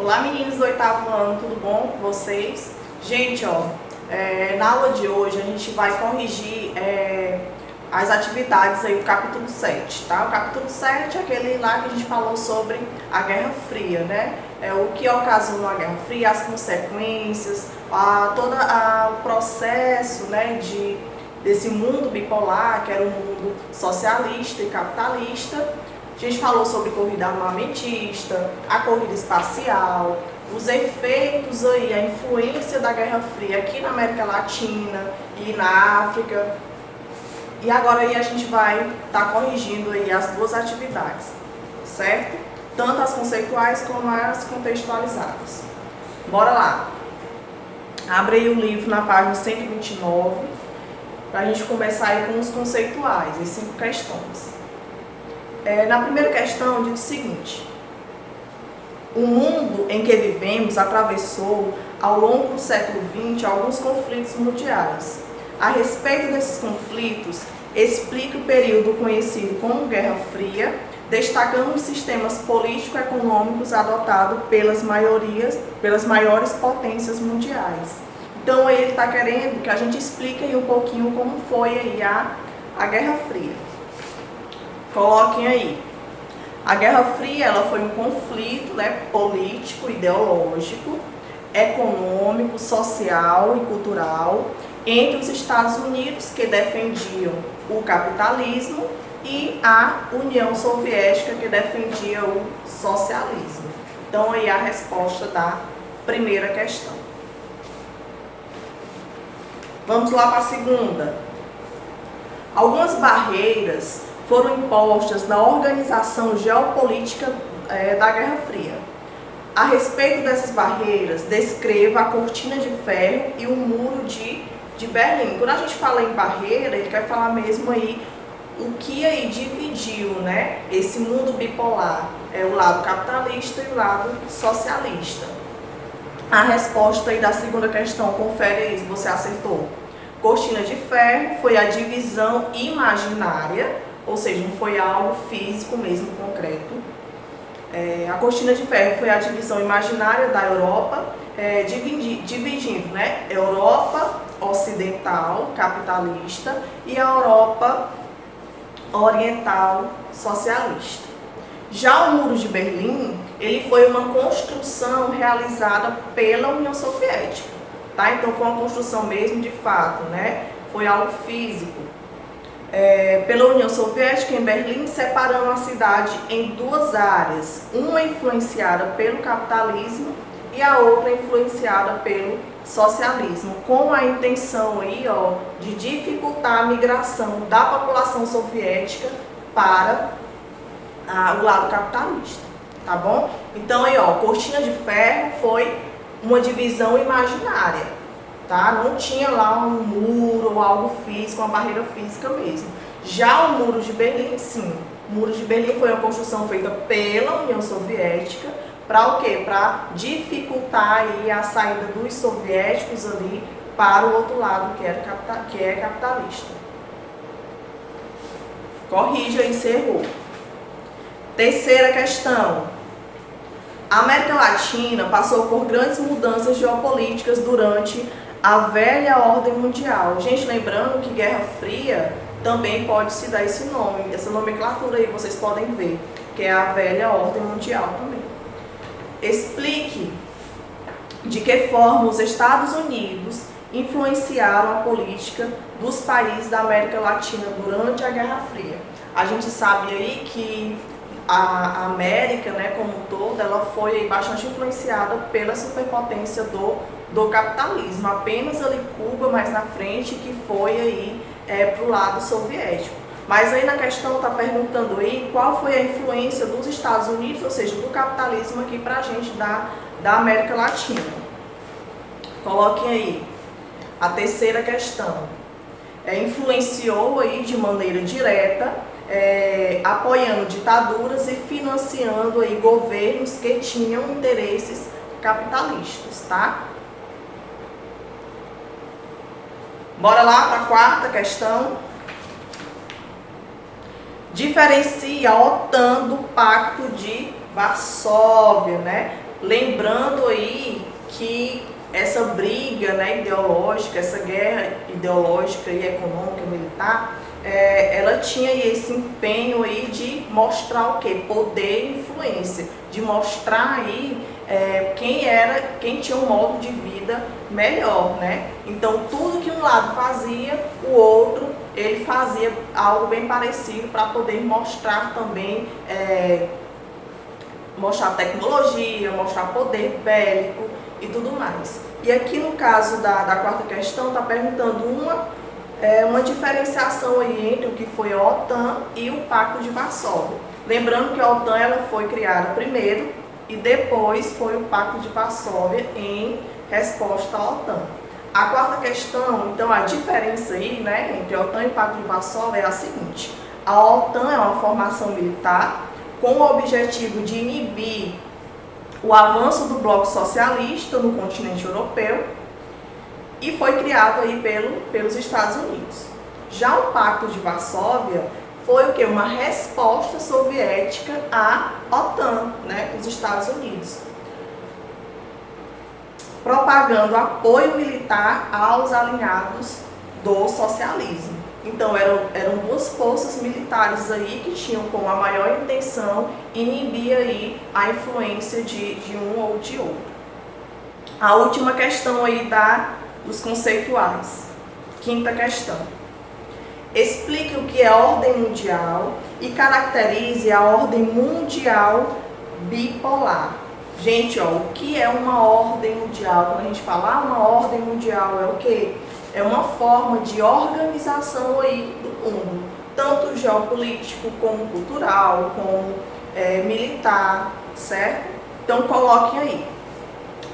Olá meninos do 8º ano, tudo bom com vocês? Gente, na aula de hoje a gente vai corrigir as atividades aí do capítulo 7, tá? O capítulo 7 é aquele lá que a gente falou sobre a Guerra Fria, né? O que ocasionou a Guerra Fria, as consequências, todo o processo, né, desse mundo bipolar, que era um mundo socialista e capitalista. A gente falou sobre corrida armamentista, a corrida espacial, os efeitos aí, a influência da Guerra Fria aqui na América Latina e na África. E agora aí a gente vai estar corrigindo aí as duas atividades, certo? Tanto as conceituais como as contextualizadas. Bora lá! Abre aí o livro na página 129, para a gente começar aí com os conceituais, as 5 questões. Na primeira questão diz o seguinte: o mundo em que vivemos atravessou ao longo do século XX alguns conflitos mundiais. A respeito desses conflitos, explica o período conhecido como Guerra Fria, destacando os sistemas político-econômicos adotados pelas maiores potências mundiais. Então ele está querendo que a gente explique aí um pouquinho como foi aí a Guerra Fria. Coloquem aí. A Guerra Fria ela foi um conflito, né, político, ideológico, econômico, social e cultural entre os Estados Unidos, que defendiam o capitalismo, e a União Soviética, que defendia o socialismo. Então aí a resposta da primeira questão. Vamos lá para a segunda. Algumas barreiras foram impostas na organização geopolítica da Guerra Fria. A respeito dessas barreiras, descreva a cortina de ferro e o muro de Berlim. Quando a gente fala em barreira, ele quer falar mesmo aí o que aí dividiu, né, esse mundo bipolar, o lado capitalista e o lado socialista. A resposta aí da segunda questão, confere aí se você acertou. Cortina de ferro foi a divisão imaginária, ou seja, não foi algo físico mesmo, concreto. A cortina de ferro foi a divisão imaginária da Europa, dividindo, né, Europa ocidental, capitalista, e a Europa oriental, socialista. Já o Muro de Berlim, ele foi uma construção realizada pela União Soviética, tá? Então foi uma construção mesmo de fato, né? Foi algo físico. Pela União Soviética em Berlim, separando a cidade em duas áreas, uma influenciada pelo capitalismo e a outra influenciada pelo socialismo, com a intenção aí, de dificultar a migração da população soviética para o lado capitalista, tá bom? Então aí, cortina de ferro foi uma divisão imaginária. Tá? Não tinha lá um muro ou algo físico, uma barreira física mesmo. Já o Muro de Berlim, sim. O Muro de Berlim foi uma construção feita pela União Soviética para o quê? Para dificultar aí a saída dos soviéticos ali para o outro lado, que é capitalista. Corrija aí se errou. Terceira questão. A América Latina passou por grandes mudanças geopolíticas durante a velha ordem mundial. Gente, lembrando que Guerra Fria também pode se dar esse nome, essa nomenclatura aí vocês podem ver, que é a velha ordem mundial também. Explique de que forma os Estados Unidos influenciaram a política dos países da América Latina durante a Guerra Fria. A gente sabe aí que a América, né, como um todo, ela foi aí bastante influenciada pela superpotência do capitalismo. Apenas ali Cuba mais na frente que foi aí para o lado soviético. Mas aí na questão está perguntando aí qual foi a influência dos Estados Unidos, ou seja, do capitalismo aqui para a gente da América Latina. Coloquem aí a terceira questão. Influenciou aí de maneira direta, apoiando ditaduras e financiando aí governos que tinham interesses capitalistas, tá? Bora lá para a quarta questão. Diferencia a OTAN do Pacto de Varsóvia, né? Lembrando aí que essa briga, né, ideológica, essa guerra ideológica e econômica, militar, ela tinha aí esse empenho aí de mostrar o quê? Poder e influência, de mostrar aí quem tinha um modo de vida melhor, né? Então tudo que um lado fazia, o outro ele fazia algo bem parecido para poder mostrar também, mostrar tecnologia, mostrar poder bélico e tudo mais. E aqui no caso da quarta questão está perguntando uma diferenciação aí entre o que foi a OTAN e o Pacto de Varsóvia. Lembrando que a OTAN ela foi criada primeiro e depois foi o Pacto de Varsóvia em resposta à OTAN. A quarta questão, então a diferença aí, né, entre a OTAN e o Pacto de Varsóvia é a seguinte: a OTAN é uma formação militar com o objetivo de inibir o avanço do bloco socialista no continente europeu e foi criado aí pelos Estados Unidos. Já o Pacto de Varsóvia foi o que? Uma resposta soviética à OTAN, né, os Estados Unidos, propagando apoio militar aos alinhados do socialismo. Então eram duas forças militares aí que tinham como a maior intenção inibir aí a influência de um ou de outro. A última questão aí dos conceituais. Quinta questão. Explique o que é ordem mundial e caracterize a ordem mundial bipolar. Gente, o que é uma ordem mundial? Quando a gente fala uma ordem mundial, é o quê? É uma forma de organização aí do mundo, tanto geopolítico, como cultural, como militar, certo? Então coloquem aí.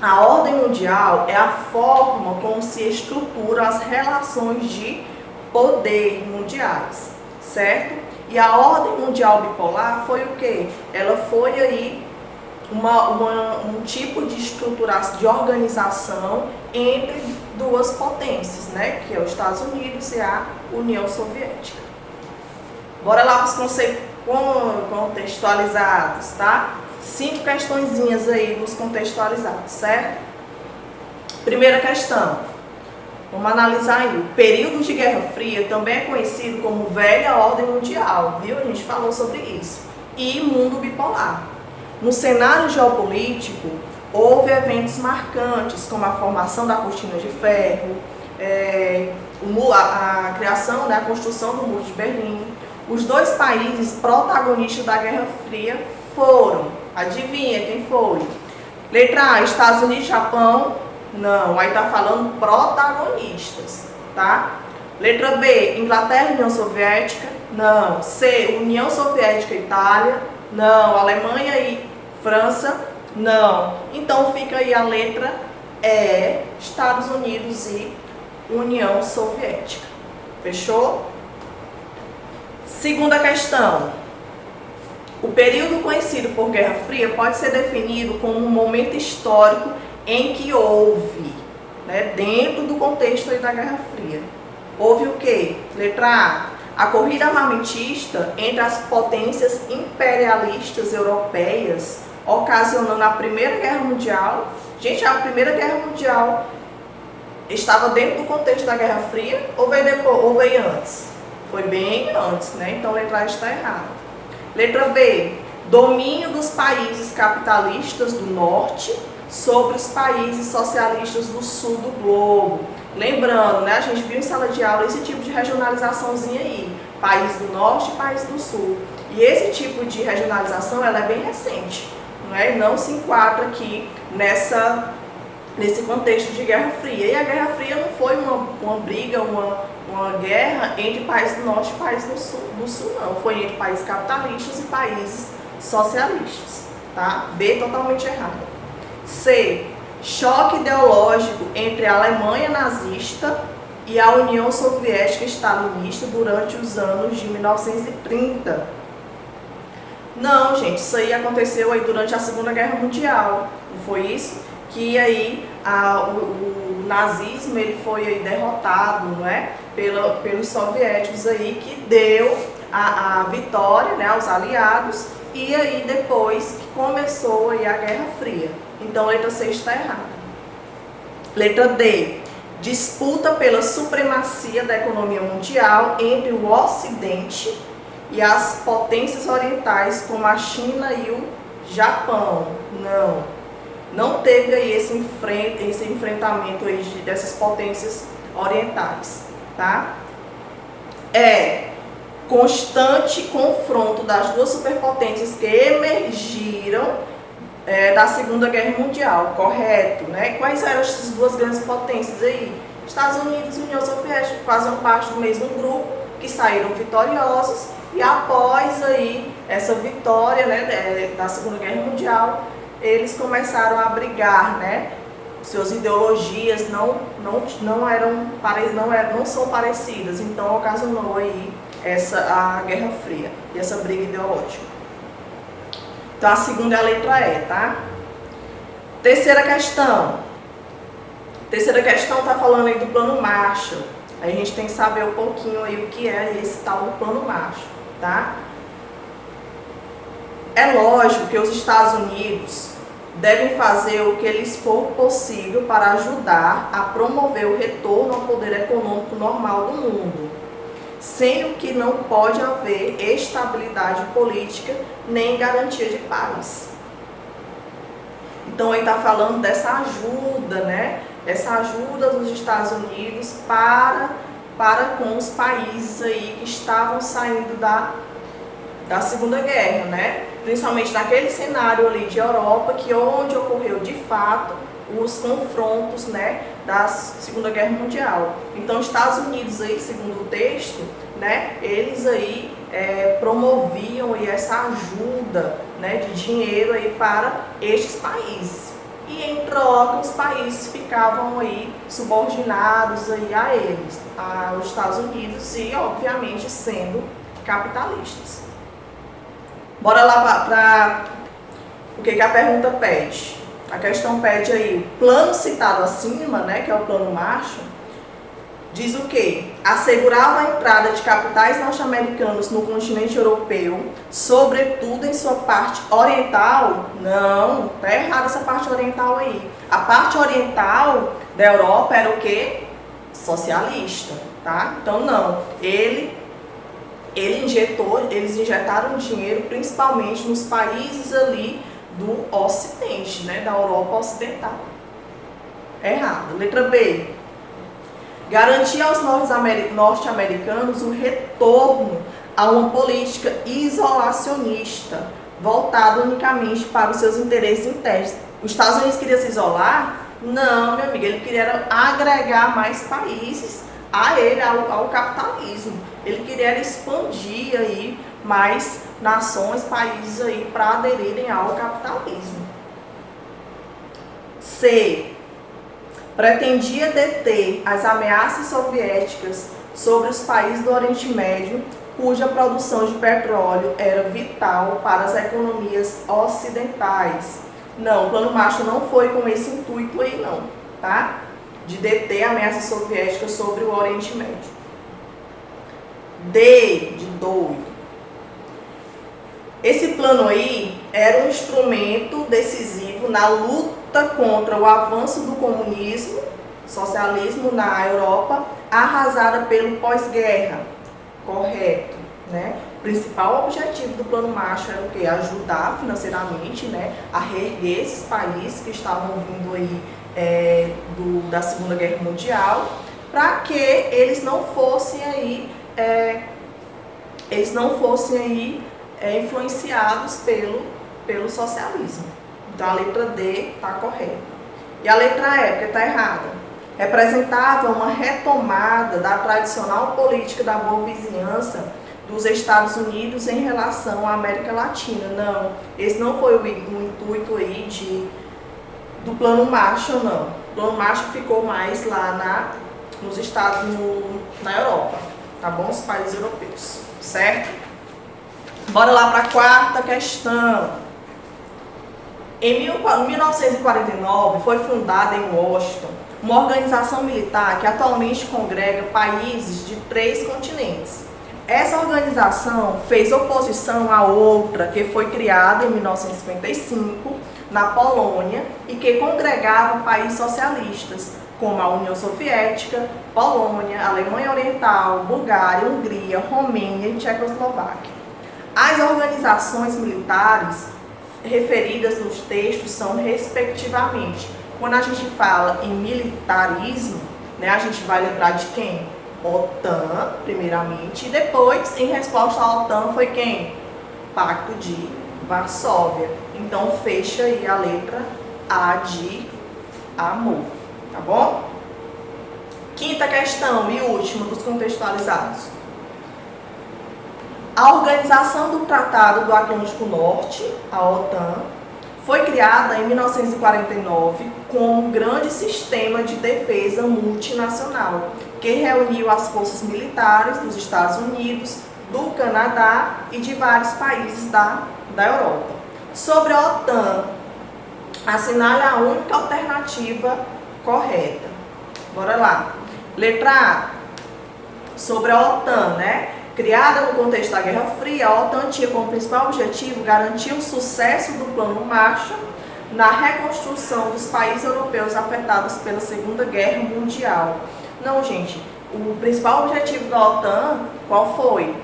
A ordem mundial é a forma como se estruturam as relações de poder mundiais, certo? E a ordem mundial bipolar foi o quê? Ela foi aí um tipo de estruturação, de organização entre duas potências, né? Que é os Estados Unidos e a União Soviética. Bora lá para os conceitos contextualizados, tá? 5 questõezinhas aí dos contextualizados, certo? Primeira questão. Vamos analisar aí. O período de Guerra Fria também é conhecido como Velha Ordem Mundial, viu? A gente falou sobre isso. E mundo bipolar. No cenário geopolítico, houve eventos marcantes, como a formação da Cortina de Ferro, a criação, né, a construção do Muro de Berlim. Os dois países protagonistas da Guerra Fria foram, adivinha quem foi? Letra A, Estados Unidos e Japão. Não, aí tá falando protagonistas, tá? Letra B, Inglaterra e União Soviética. Não. C, União Soviética e Itália. Não. Alemanha e França. Não. Então fica aí a letra E, Estados Unidos e União Soviética. Fechou? Segunda questão. O período conhecido por Guerra Fria pode ser definido como um momento histórico em que houve, né, dentro do contexto aí da Guerra Fria, houve o quê? Letra A, a corrida armamentista entre as potências imperialistas europeias, ocasionando a Primeira Guerra Mundial. Gente, a Primeira Guerra Mundial estava dentro do contexto da Guerra Fria ou veio depois, ou veio antes? Foi bem antes, né? Então a letra A está errada. Letra B, domínio dos países capitalistas do norte sobre os países socialistas do sul do globo. Lembrando, né, a gente viu em sala de aula esse tipo de regionalizaçãozinha aí, país do norte e país do sul. E esse tipo de regionalização ela é bem recente, não é? Não se enquadra aqui nesse contexto de Guerra Fria. E a Guerra Fria não foi uma briga, uma guerra entre países do norte e países do sul, não. Foi entre países capitalistas e países socialistas, tá? B, totalmente errado. C, choque ideológico entre a Alemanha nazista e a União Soviética stalinista durante os anos de 1930. Não, gente, isso aí aconteceu aí durante a Segunda Guerra Mundial, não foi isso? Que aí o nazismo ele foi aí derrotado, não é? Pelos soviéticos aí, que deu a vitória, né, aos aliados, e aí depois que começou aí a Guerra Fria. Então, letra C está errada. Letra D. Disputa pela supremacia da economia mundial entre o Ocidente e as potências orientais, como a China e o Japão. Não teve aí esse enfrentamento aí dessas potências orientais, tá? Constante confronto das duas superpotências que emergiram da Segunda Guerra Mundial, correto, né? Quais eram essas duas grandes potências aí? Estados Unidos e União Soviética faziam parte do mesmo grupo, que saíram vitoriosos, e após aí essa vitória, né, da Segunda Guerra Mundial, eles começaram a brigar, né? Suas ideologias não são parecidas, então ocasionou aí a Guerra Fria e essa briga ideológica. Então a segunda é a letra E, tá? Terceira questão está falando aí do Plano Marshall. Aí a gente tem que saber um pouquinho aí o que é esse tal do Plano Marshall, tá? É lógico que os Estados Unidos devem fazer o que lhes for possível para ajudar a promover o retorno ao poder econômico normal do mundo, sem o que não pode haver estabilidade política nem garantia de paz. Então, ele está falando dessa ajuda, né? Essa ajuda dos Estados Unidos para com os países aí que estavam saindo da Segunda Guerra, né? Principalmente naquele cenário ali de Europa, que onde ocorreu de fato os confrontos, né, da Segunda Guerra Mundial. Então, os Estados Unidos aí, segundo o texto, né, eles aí promoviam aí essa ajuda, né, de dinheiro aí para estes países. E em troca, os países ficavam aí subordinados aí a eles, aos Estados Unidos, e obviamente sendo capitalistas. Bora lá para o que a pergunta pede. A questão pede aí, o plano citado acima, né, que é o Plano Marshall, diz o quê? Assegurava a entrada de capitais norte-americanos no continente europeu, sobretudo em sua parte oriental. Não, tá errada essa parte oriental aí. A parte oriental da Europa era o quê? Socialista, tá? Então não, eles injetaram dinheiro principalmente nos países ali do Ocidente, né, da Europa Ocidental. Errado. Letra B. Garantia aos norte-americanos o retorno a uma política isolacionista, voltada unicamente para os seus interesses internos. Os Estados Unidos queriam se isolar? Não, meu amigo, ele queria agregar mais países ao capitalismo. Ele queria expandir aí mais nações, países aí para aderirem ao capitalismo. C. Pretendia deter as ameaças soviéticas sobre os países do Oriente Médio, cuja produção de petróleo era vital para as economias ocidentais. Não, o Plano Marshall não foi com esse intuito aí não, tá? De deter ameaças soviéticas sobre o Oriente Médio. D, de doido. Esse plano aí era um instrumento decisivo na luta contra o avanço do comunismo, socialismo na Europa, arrasada pelo pós-guerra. Correto, né? O principal objetivo do Plano Marshall era o quê? Ajudar financeiramente, né, a reerguer esses países que estavam vindo aí da Segunda Guerra Mundial, para que eles não fossem aí influenciados pelo socialismo. Então a letra D está correta. E a letra E, porque está errada. Representava uma retomada da tradicional política da boa vizinhança dos Estados Unidos em relação à América Latina. Não, esse não foi o intuito aí do Plano Marshall, não. O Plano Marshall ficou mais lá na Europa, tá bom? Os países europeus, certo? Bora lá para a quarta questão. Em 1949 foi fundada em Washington uma organização militar que atualmente congrega países de 3 continentes. Essa organização fez oposição a outra que foi criada em 1955 na Polônia e que congregava países socialistas, como a União Soviética, Polônia, Alemanha Oriental, Bulgária, Hungria, Romênia e Tchecoslováquia. As organizações militares referidas nos textos são, respectivamente, quando a gente fala em militarismo, né, a gente vai lembrar de quem? OTAN, primeiramente, e depois, em resposta à OTAN, foi quem? Pacto de Varsóvia. Então, fecha aí a letra A de amor, tá bom? Quinta questão e última dos contextualizados. A Organização do Tratado do Atlântico Norte, a OTAN, foi criada em 1949 como um grande sistema de defesa multinacional que reuniu as forças militares dos Estados Unidos, do Canadá e de vários países da Europa. Sobre a OTAN, assinale a única alternativa correta. Bora lá. Letra A. Sobre a OTAN, né? Criada no contexto da Guerra Fria, a OTAN tinha como principal objetivo garantir o sucesso do Plano Marshall na reconstrução dos países europeus afetados pela Segunda Guerra Mundial. Não, gente, o principal objetivo da OTAN, qual foi?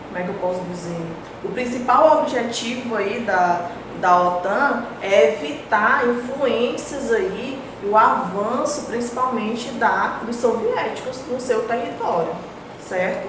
Como é que eu posso dizer? O principal objetivo aí da OTAN é evitar influências aí, o avanço principalmente dos soviéticos no seu território, certo?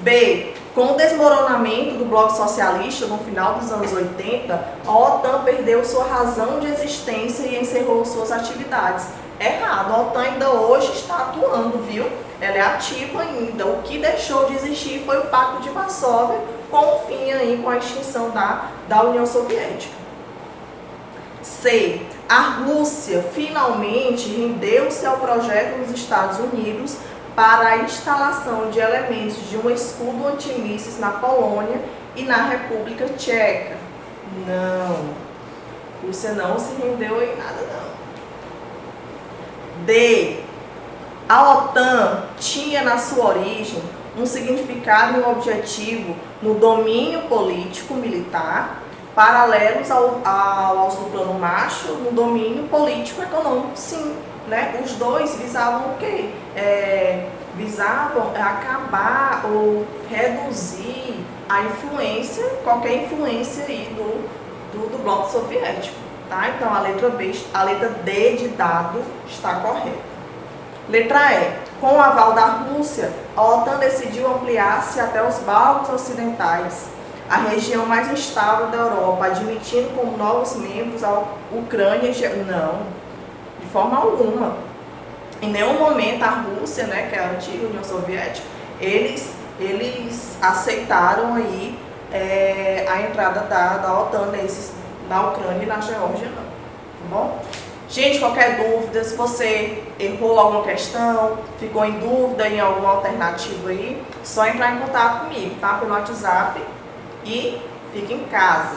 B. Com o desmoronamento do bloco socialista no final dos anos 80, a OTAN perdeu sua razão de existência e encerrou suas atividades. Errado, a OTAN ainda hoje está atuando, viu? Ela é ativa ainda. O que deixou de existir foi o Pacto de Varsóvia, com o fim aí, com a extinção da União Soviética. C. A Rússia finalmente rendeu-se ao projeto dos Estados Unidos para a instalação de elementos de um escudo antimísseis na Polônia e na República Tcheca. Não, a Rússia não se rendeu em nada, não. D. A OTAN tinha na sua origem um significado e um objetivo no domínio político-militar, paralelos aos do Plano Marshall, no domínio político-econômico, sim. Né? Os dois visavam o quê? Visavam acabar ou reduzir a influência, qualquer influência aí do bloco soviético. Tá? Então a letra D de dado está correta. Letra E. Com o aval da Rússia, a OTAN decidiu ampliar-se até os Balcãs Ocidentais, a região mais instável da Europa, admitindo como novos membros a Ucrânia e Não, de forma alguma. Em nenhum momento a Rússia, né, que é a antiga União Soviética, eles aceitaram aí a entrada da OTAN na Ucrânia e na Geórgia, não. Tá bom? Gente, qualquer dúvida, se você errou alguma questão, ficou em dúvida em alguma alternativa aí, só entrar em contato comigo, tá? Pelo WhatsApp, e fique em casa.